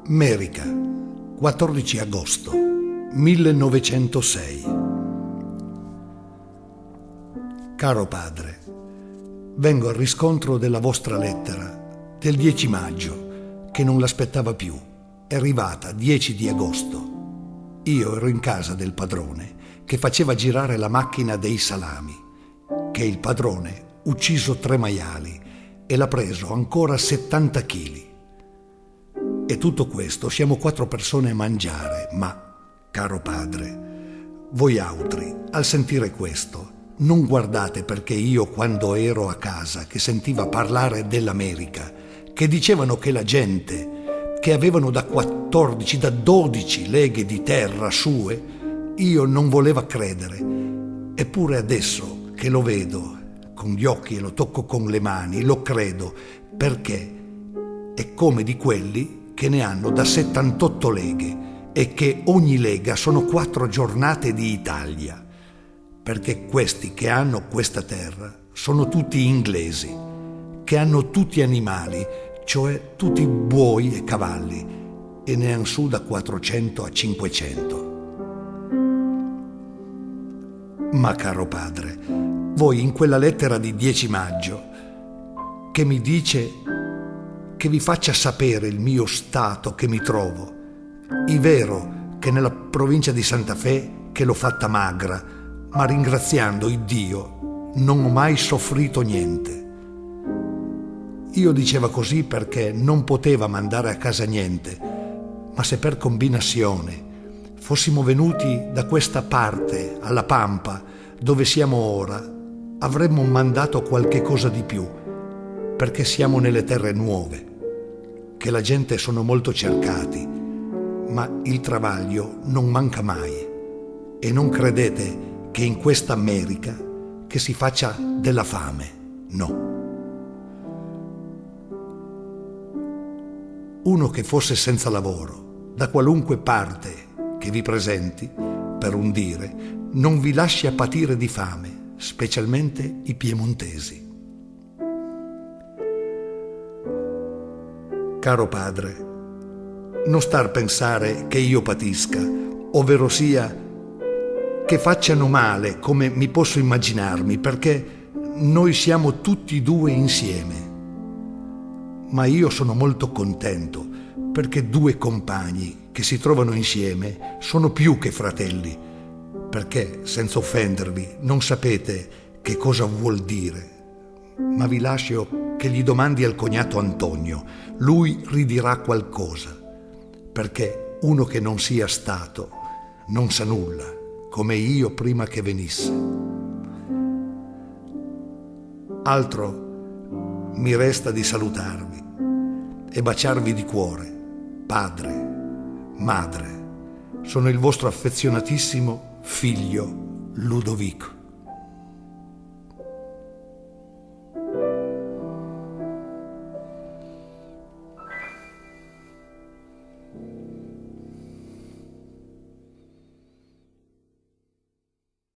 Merica, 14 agosto 1906. Caro padre, vengo al riscontro della vostra lettera del 10 maggio, che non l'aspettava più. È arrivata 10 di agosto. Io ero in casa del padrone che faceva girare la macchina dei salami, che il padrone ucciso 3 maiali e l'ha preso ancora 70 chili. E tutto questo siamo 4 persone a mangiare, ma, caro padre, voi altri, al sentire questo, non guardate perché io, quando ero a casa, che sentiva parlare dell'America, che dicevano che la gente, che avevano da 14, da 12 leghe di terra sue, io non voleva credere. Eppure adesso che lo vedo con gli occhi e lo tocco con le mani, lo credo, perché è come di quelli che ne hanno da 78 leghe e che ogni lega sono 4 giornate di Italia, perché questi che hanno questa terra sono tutti inglesi, che hanno tutti animali, cioè tutti buoi e cavalli, e ne hanno su da 400 a 500. Ma caro padre, voi in quella lettera di 10 maggio che mi dice che vi faccia sapere il mio stato che mi trovo, è vero che nella provincia di Santa Fe che l'ho fatta magra, ma ringraziando il Dio non ho mai soffrito niente. Io diceva così perché non poteva mandare a casa niente, ma se per combinazione fossimo venuti da questa parte alla Pampa dove siamo ora, avremmo mandato qualche cosa di più, perché siamo nelle terre nuove, che la gente sono molto cercati, ma il travaglio non manca mai. E non credete che in questa America che si faccia della fame, no. Uno che fosse senza lavoro, da qualunque parte che vi presenti, per un dire, non vi lascia patire di fame, specialmente i piemontesi. Caro padre, non star pensare che io patisca, ovvero sia che facciano male come mi posso immaginarmi, perché noi siamo tutti 2 insieme. Ma io sono molto contento perché 2 compagni che si trovano insieme sono più che fratelli, perché, senza offendervi, non sapete che cosa vuol dire, ma vi lascio che gli domandi al cognato Antonio, lui ridirà qualcosa, perché uno che non sia stato non sa nulla, come io prima che venisse. Altro mi resta di salutarvi e baciarvi di cuore, padre, madre. Sono il vostro affezionatissimo figlio Ludovico.